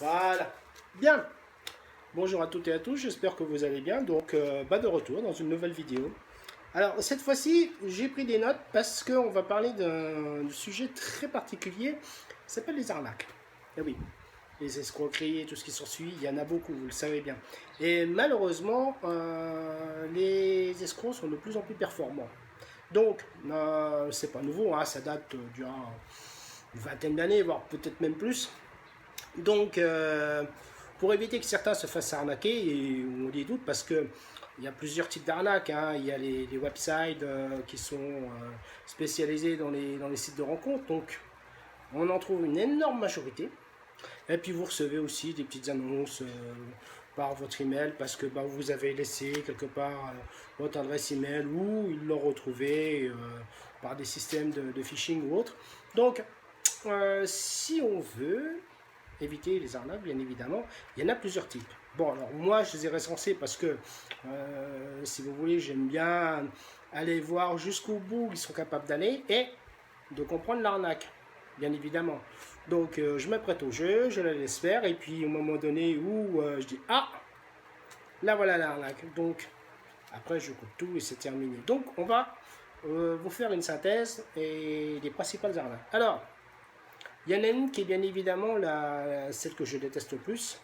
Voilà. Bien. Bonjour à toutes et à tous, j'espère que vous allez bien. Donc, de retour dans une nouvelle vidéo. Alors, cette fois-ci, j'ai pris des notes parce qu'on va parler d'un sujet très particulier. Ça s'appelle les arnaques. Eh oui, les escroqueries et tout ce qui s'ensuit, il y en a beaucoup, vous le savez bien. Et malheureusement, les escrocs sont de plus en plus performants. Donc, c'est pas nouveau, hein, ça date d'une vingtaine d'années, voire peut-être même plus. Donc, pour éviter que certains se fassent arnaquer, et on les doute parce que il y a plusieurs types d'arnaques, hein. Il y a les websites qui sont spécialisés dans les sites de rencontres, donc on en trouve une énorme majorité. Et puis vous recevez aussi des petites annonces par votre email parce que vous avez laissé quelque part votre adresse email ou ils l'ont retrouvé par des systèmes de phishing ou autre. Donc, si on veut éviter les arnaques, bien évidemment, il y en a plusieurs types. Bon, alors moi, je les ai recensés parce que, si vous voulez, j'aime bien aller voir jusqu'au bout où ils sont capables d'aller et de comprendre l'arnaque, bien évidemment. Donc, je me prête au jeu, je la laisse faire, et puis au moment donné où je dis « Ah, là voilà l'arnaque », donc après je coupe tout et c'est terminé. Donc, on va vous faire une synthèse et les principales arnaques. Alors, il y en a une qui est bien évidemment celle que je déteste le plus,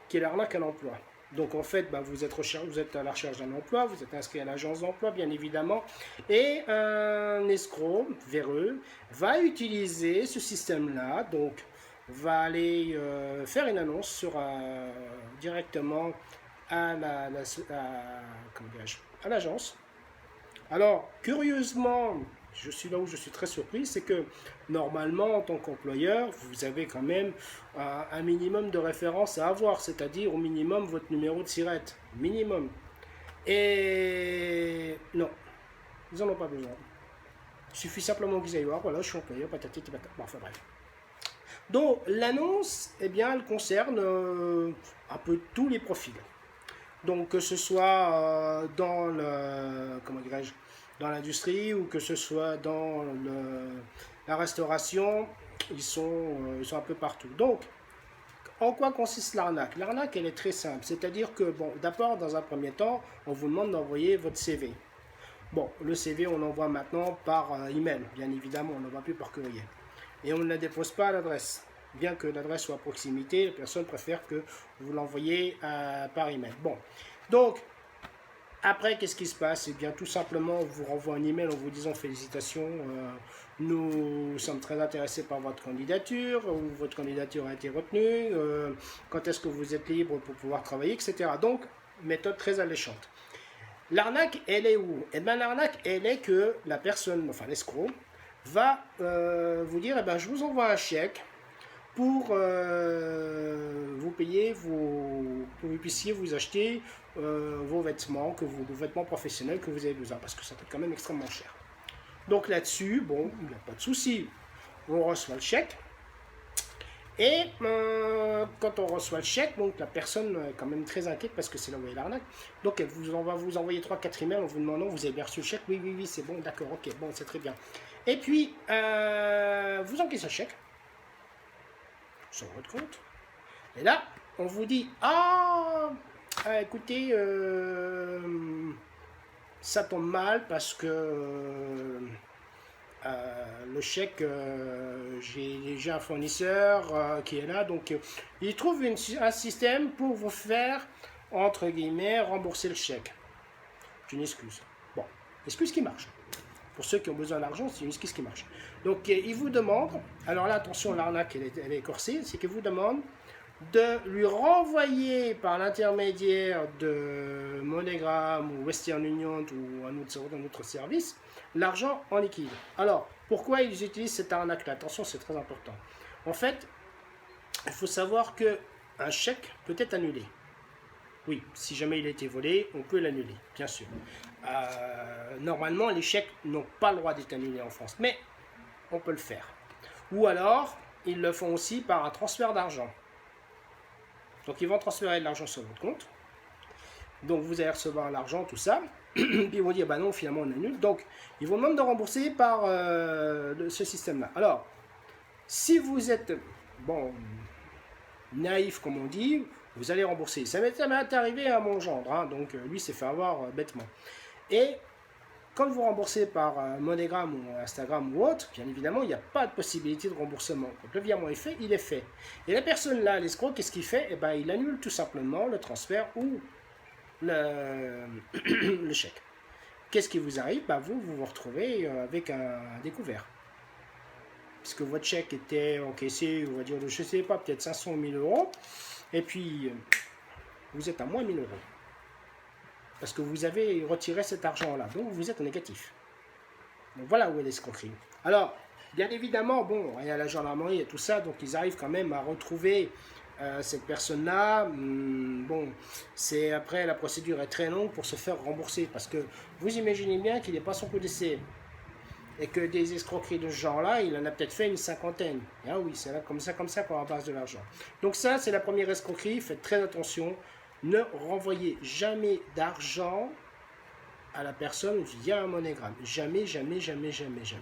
qui est l'arnaque à l'emploi. Donc en fait, vous êtes à la recherche d'un emploi, vous êtes inscrit à l'agence d'emploi, bien évidemment, et un escroc véreux va utiliser ce système-là, donc va aller faire une annonce directement à l'agence. Alors, curieusement, je suis là où je suis très surpris, c'est que normalement, en tant qu'employeur, vous avez quand même un minimum de références à avoir, c'est-à-dire au minimum votre numéro de SIRET, minimum. Et non, ils n'en ont pas besoin. Il suffit simplement qu'ils aillent voir, voilà, je suis employeur, patati patata, enfin bref. Donc, l'annonce, eh bien, elle concerne un peu tous les profils. Donc, que ce soit dans l'industrie ou que ce soit dans la restauration, ils sont un peu partout. Donc, en quoi consiste l'arnaque? L'arnaque, elle est très simple. C'est-à-dire que, d'abord, dans un premier temps, on vous demande d'envoyer votre CV. Bon, le CV, on l'envoie maintenant par email, bien évidemment, on ne l'envoie plus par courrier. Et on ne la dépose pas à l'adresse. Bien que l'adresse soit à proximité, la personne préfère que vous l'envoyez par email. Bon, donc, après, qu'est-ce qui se passe? Eh bien, tout simplement, on vous renvoie un email en vous disant félicitations, nous sommes très intéressés par votre candidature, ou votre candidature a été retenue, quand est-ce que vous êtes libre pour pouvoir travailler, etc. Donc, méthode très alléchante. L'arnaque, elle est où? Eh bien, l'arnaque, elle est que la personne, enfin l'escroc, va vous dire, eh bien, je vous envoie un chèque pour vous payer, que vous puissiez vous acheter vos vêtements, vos vêtements professionnels que vous avez besoin, parce que ça coûte quand même extrêmement cher. Donc là-dessus, bon, il n'y a pas de souci. On reçoit le chèque. Et quand on reçoit le chèque, donc la personne est quand même très inquiète parce que c'est là où est l'arnaque. Donc on va vous envoyer 3-4 emails en vous demandant, vous avez bien reçu le chèque? Oui, oui, oui, c'est bon, d'accord, ok, bon, c'est très bien. Et puis, vous encaissez le chèque sur votre compte. Et là, on vous dit, écoutez, ça tombe mal parce que le chèque, j'ai déjà un fournisseur qui est là, donc il trouve un système pour vous faire, entre guillemets, rembourser le chèque. C'est une excuse. Bon, excuse qui marche. Pour ceux qui ont besoin d'argent, c'est une excuse qui marche. Donc, il vous demande, alors là, attention, l'arnaque, elle est corsée, c'est qu'il vous demande de lui renvoyer par l'intermédiaire de MoneyGram ou Western Union ou un autre service, l'argent en liquide. Alors, pourquoi ils utilisent cette arnaque-là? Attention, c'est très important. En fait, il faut savoir qu'un chèque peut être annulé. Oui, si jamais il a été volé, on peut l'annuler, bien sûr. Normalement, les chèques n'ont pas le droit d'être annulés en France, mais on peut le faire. Ou alors, ils le font aussi par un transfert d'argent. Donc, ils vont transférer de l'argent sur votre compte. Donc, vous allez recevoir l'argent, tout ça. Puis, ils vont dire, non, finalement, on annule. Donc, ils vont même de rembourser par ce système-là. Alors, si vous êtes, naïf comme on dit, vous allez rembourser. Ça m'est arrivé à mon gendre, hein, donc lui s'est fait avoir bêtement. Et quand vous remboursez par MoneyGram ou Instagram ou autre, bien évidemment, il n'y a pas de possibilité de remboursement. Quand le virement est fait, il est fait. Et la personne là, l'escroc, qu'est-ce qu'il fait? Eh ben, il annule tout simplement le transfert ou le chèque. Qu'est-ce qui vous arrive? Ben, vous vous retrouvez avec un découvert. Puisque votre chèque était encaissé, on va dire, je ne sais pas, peut-être 500 000 euros, et puis vous êtes à moins 1000 euros. Parce que vous avez retiré cet argent-là, donc vous êtes en négatif. Donc voilà où est l'escroquerie. Alors, bien évidemment, bon, il y a la gendarmerie et tout ça, donc ils arrivent quand même à retrouver cette personne-là. Bon, c'est après, la procédure est très longue pour se faire rembourser, parce que vous imaginez bien qu'il n'est pas son coup d'essai. Et que des escroqueries de ce genre-là, il en a peut-être fait une cinquantaine. Ah oui, c'est là comme ça qu'on ramasse de l'argent. Donc ça, c'est la première escroquerie. Faites très attention. Ne renvoyez jamais d'argent à la personne via un MoneyGram. Jamais, jamais, jamais, jamais, jamais.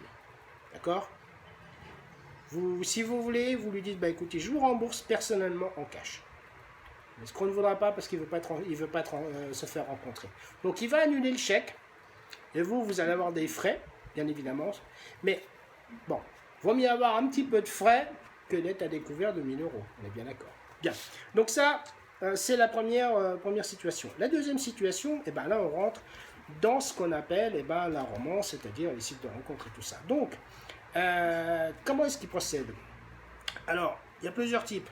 D'accord? Si vous voulez, vous lui dites, bah écoutez, je vous rembourse personnellement en cash. Mais ce qu'on ne voudra pas parce qu'il ne veut pas se faire rencontrer. Donc il va annuler le chèque. Et vous allez avoir des frais. Bien évidemment, mais bon, vaut mieux avoir un petit peu de frais que d'être à découvert de 1000 euros, on est bien d'accord. Bien, donc ça, c'est la première situation. La deuxième situation, et ben là on rentre dans ce qu'on appelle la romance, c'est-à-dire les sites de rencontres et tout ça. Donc, comment est-ce qu'ils procèdent? Alors, il y a plusieurs types.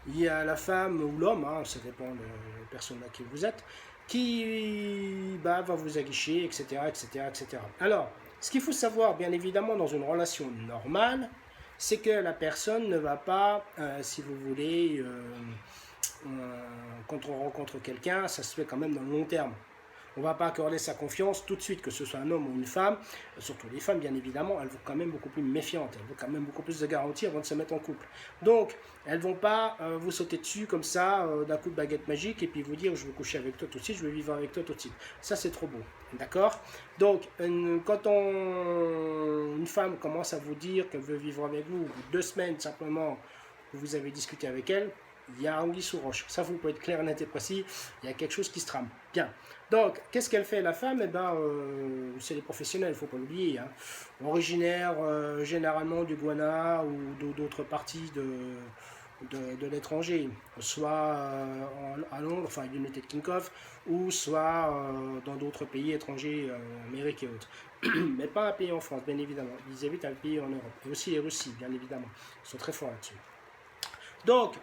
Il y a la femme ou l'homme, hein, ça dépend de la personne à qui vous êtes, qui va vous aguicher, etc., etc., etc. Alors, ce qu'il faut savoir, bien évidemment, dans une relation normale, c'est que la personne ne va pas, si vous voulez, quand on rencontre quelqu'un, ça se fait quand même dans le long terme. On ne va pas accorder sa confiance tout de suite, que ce soit un homme ou une femme, surtout les femmes bien évidemment, elles vont quand même beaucoup plus méfiantes, elles vont quand même beaucoup plus de garanties avant de se mettre en couple. Donc, elles ne vont pas vous sauter dessus comme ça, d'un coup de baguette magique, et puis vous dire je veux coucher avec toi tout de suite, je veux vivre avec toi tout de suite. Ça c'est trop beau, d'accord? Donc, quand une femme commence à vous dire qu'elle veut vivre avec vous, 2 semaines simplement, que vous avez discuté avec elle, il y a anguille sous roche. Ça, vous pouvez être clair, net et précis. Il y a quelque chose qui se trame. Bien. Donc, qu'est-ce qu'elle fait, la femme? C'est les professionnels, il ne faut pas l'oublier. Hein. Originaire généralement du Ghana ou d'autres parties de l'étranger, soit à Londres, enfin United Kingdom, ou soit dans d'autres pays étrangers, Amérique et autres. Mais pas un pays en France, bien évidemment. Ils évitent un pays en Europe. Et aussi les Russies, bien évidemment. Ils sont très forts là-dessus. Donc,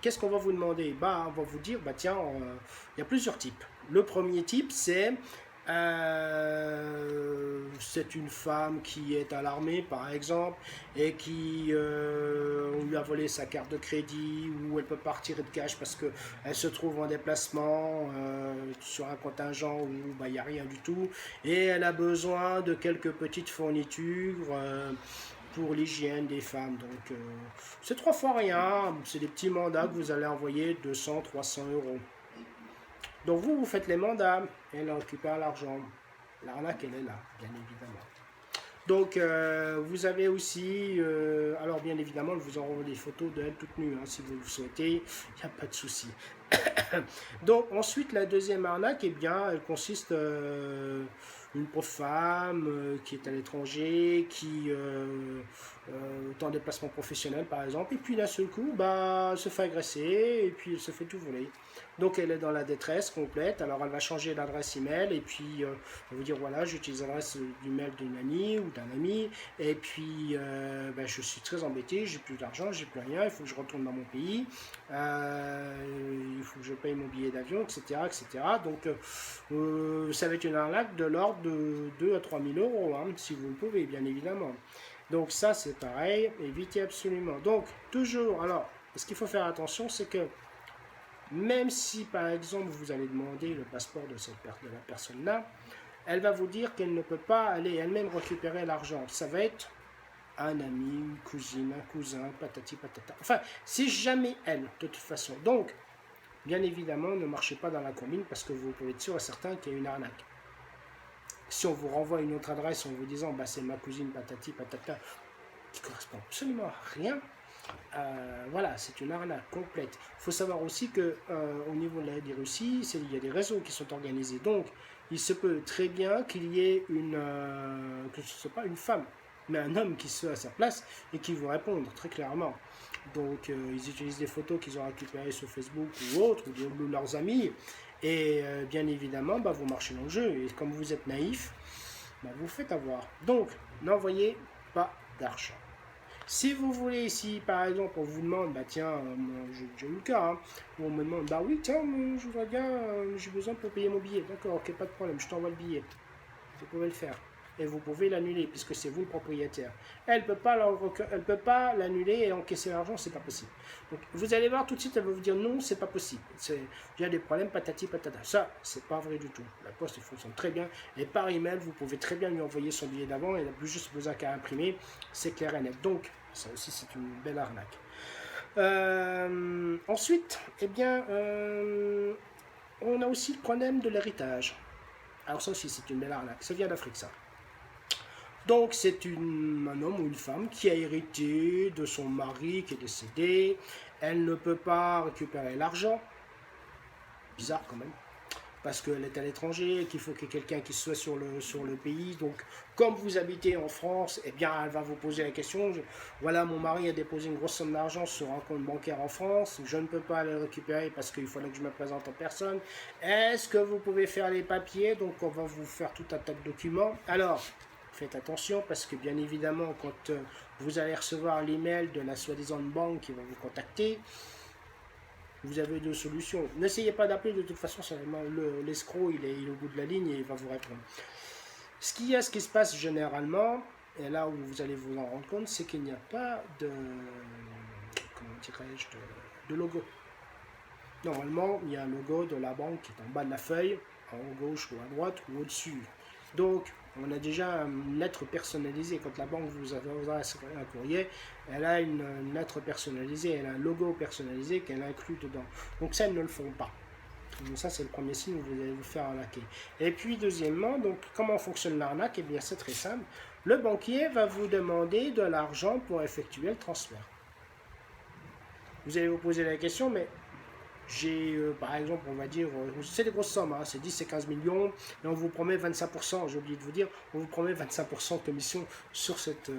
qu'est-ce qu'on va vous demander? On va vous dire, tiens, il y a plusieurs types. Le premier type, c'est une femme qui est à l'armée, par exemple, et qui on lui a volé sa carte de crédit, ou elle peut pas retirer de cash parce qu'elle se trouve en déplacement sur un contingent où il n'y a rien du tout, et elle a besoin de quelques petites fournitures pour l'hygiène des femmes. Donc, c'est 3 fois rien. C'est des petits mandats que vous allez envoyer 200, 300 euros. Donc, vous faites les mandats et elle récupère l'argent. L'arnaque, elle est là, bien évidemment. Donc, vous avez aussi, alors bien évidemment, je vous envoie des photos d'elle toute nue, hein, si vous le souhaitez, il n'y a pas de souci. Donc, ensuite, la deuxième arnaque, elle consiste une pauvre femme qui est à l'étranger, qui est en déplacement professionnel, par exemple, et puis d'un seul coup, elle se fait agresser, et puis elle se fait tout voler. Donc elle est dans la détresse complète, alors elle va changer l'adresse email, et puis elle va vous dire voilà, j'utilise l'adresse du mail d'une amie ou d'un ami, et puis je suis très embêté, j'ai plus d'argent, j'ai plus rien, il faut que je retourne dans mon pays, il faut que je paye mon billet d'avion, etc., etc. Donc ça va être une arnaque de l'ordre de 2 à 3 000 euros, hein, si vous le pouvez, bien évidemment. Donc ça c'est pareil, évitez absolument. Donc toujours, alors ce qu'il faut faire attention, c'est que même si par exemple vous allez demander le passeport de la personne-là, elle va vous dire qu'elle ne peut pas aller elle-même récupérer l'argent. Ça va être un ami, une cousine, un cousin, patati patata. Enfin, c'est jamais elle, de toute façon. Donc, bien évidemment, ne marchez pas dans la combine parce que vous pouvez être sûr et certain qu'il y a une arnaque. Si on vous renvoie une autre adresse en vous disant c'est ma cousine patati patata, qui correspond absolument à rien, Voilà, c'est une arnaque complète. Il faut savoir aussi que au niveau des Russies, il y a des réseaux qui sont organisés. Donc, il se peut très bien qu'il y ait que ce ne soit pas une femme, mais un homme qui soit à sa place et qui vous réponde très clairement. Donc, ils utilisent des photos qu'ils ont récupérées sur Facebook ou autre, ou de leurs amis. Et bien évidemment, bah, vous marchez dans le jeu. Et comme vous êtes naïf, bah, vous faites avoir. Donc, n'envoyez pas d'argent. Si vous voulez, si par exemple on vous demande, bah tiens, j'ai eu le cas, hein, où on me demande, bah oui, tiens, je voudrais bien, j'ai besoin pour payer mon billet. D'accord, ok, pas de problème, je t'envoie le billet. Vous pouvez le faire. Et vous pouvez l'annuler, puisque c'est vous le propriétaire. Elle ne peut pas l'annuler et encaisser l'argent, c'est pas possible. Donc vous allez voir tout de suite, elle va vous dire non, c'est pas possible. Il y a des problèmes, patati patata. Ça, c'est pas vrai du tout. La poste fonctionne très bien. Et par email, vous pouvez très bien lui envoyer son billet d'avant. Elle n'a plus juste besoin qu'à imprimer. C'est clair et net. Donc, ça aussi, c'est une belle arnaque. Ensuite, eh bien, on a aussi le problème de l'héritage. Alors ça aussi, c'est une belle arnaque. Ça vient d'Afrique, ça. Donc c'est un homme ou une femme qui a hérité de son mari qui est décédé. Elle ne peut pas récupérer l'argent. Bizarre quand même. Parce qu'elle est à l'étranger et qu'il faut qu'il y ait quelqu'un qui soit sur le pays. Donc comme vous habitez en France, eh bien elle va vous poser la question. Voilà, mon mari a déposé une grosse somme d'argent sur un compte bancaire en France. Je ne peux pas le récupérer parce qu'il faudrait que je me présente en personne. Est-ce que vous pouvez faire les papiers? Donc on va vous faire tout un tas de documents. Alors, faites attention parce que bien évidemment, quand vous allez recevoir l'email de la soi-disant banque qui va vous contacter, vous avez deux solutions. N'essayez pas d'appeler, de toute façon, l'escroc, il est au bout de la ligne et il va vous répondre. Ce qui se passe généralement, et là où vous allez vous en rendre compte, c'est qu'il n'y a pas comment dirais-je, de logo. Normalement, il y a un logo de la banque qui est en bas de la feuille, en haut gauche ou à droite ou au-dessus. Donc, on a déjà une lettre personnalisée. Quand la banque vous adresse un courrier, elle a une lettre personnalisée, elle a un logo personnalisé qu'elle inclut dedans. Donc ça, elles ne le font pas. Donc ça, c'est le premier signe où vous allez vous faire arnaquer. Et puis, deuxièmement, donc, comment fonctionne l'arnaque? Eh bien, c'est très simple. Le banquier va vous demander de l'argent pour effectuer le transfert. Vous allez vous poser la question, mais j'ai, par exemple, on va dire, c'est des grosses sommes, hein, c'est 10 et 15 millions, et on vous promet 25%, j'ai oublié de vous dire, on vous promet 25% de commission sur cette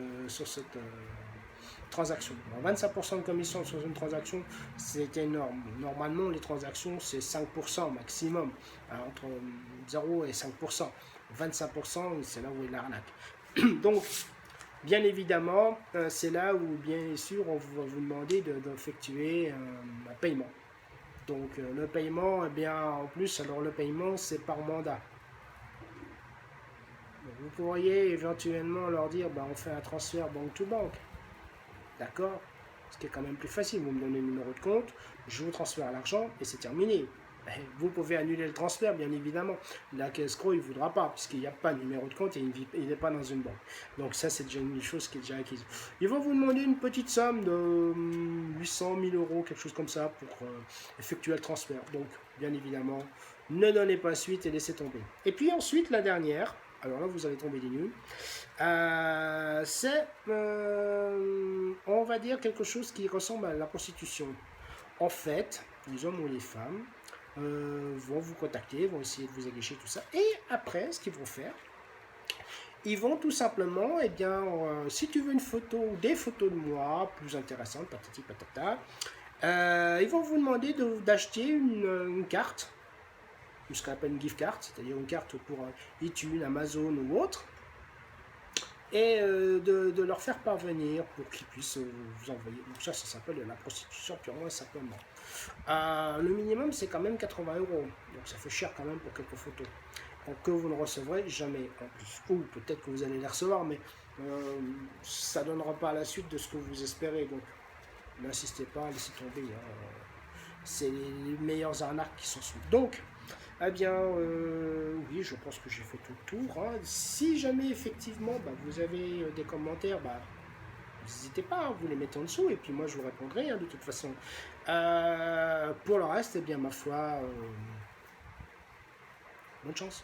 transaction. Alors, 25% de commission sur une transaction, c'est énorme. Normalement, les transactions, c'est 5% maximum, hein, entre 0 et 5%. 25%, c'est là où est l'arnaque. Donc, bien évidemment, c'est là où, bien sûr, on va vous demander d'effectuer un paiement. Donc le paiement, eh bien, en plus, alors le paiement, c'est par mandat. Donc, vous pourriez éventuellement leur dire, ben, on fait un transfert banque to banque. D'accord? Ce qui est quand même plus facile. Vous me donnez le numéro de compte, je vous transfère l'argent et c'est terminé. Vous pouvez annuler le transfert, bien évidemment. La escroc, il ne voudra pas, puisqu'il n'y a pas de numéro de compte et il n'est pas dans une banque. Donc ça, c'est déjà une chose qui est déjà acquise. Ils vont vous demander une petite somme de 800 000 euros, quelque chose comme ça, pour effectuer le transfert. Donc, bien évidemment, ne donnez pas suite et laissez tomber. Et puis ensuite, la dernière, alors là, vous allez tomber des nuls, c'est, on va dire, quelque chose qui ressemble à la prostitution. En fait, les hommes ou les femmes vont vous contacter, vont essayer de vous aguicher, tout ça. Et après, ce qu'ils vont faire, ils vont tout simplement, eh bien, si tu veux une photo ou des photos de moi plus intéressantes, patati patata, ils vont vous demander d'acheter une carte, ce qu'on appelle une gift card, c'est-à-dire une carte pour iTunes, Amazon ou autre, et de leur faire parvenir pour qu'ils puissent vous envoyer. Donc ça s'appelle de la prostitution purement et simplement. Le minimum, c'est quand même 80 euros. Donc ça fait cher quand même pour quelques photos. Donc, que vous ne recevrez jamais en plus. Ou peut-être que vous allez les recevoir, mais ça ne donnera pas la suite de ce que vous espérez. Donc n'insistez pas, laissez tomber. Hein. C'est les meilleures arnaques qui sont sous. Donc, eh bien, oui, je pense que j'ai fait tout le tour. Hein. Si jamais, effectivement, bah, vous avez des commentaires, bah, n'hésitez pas, vous les mettez en dessous, et puis moi, je vous répondrai, hein, de toute façon. Pour le reste, eh bien, ma foi, bonne chance.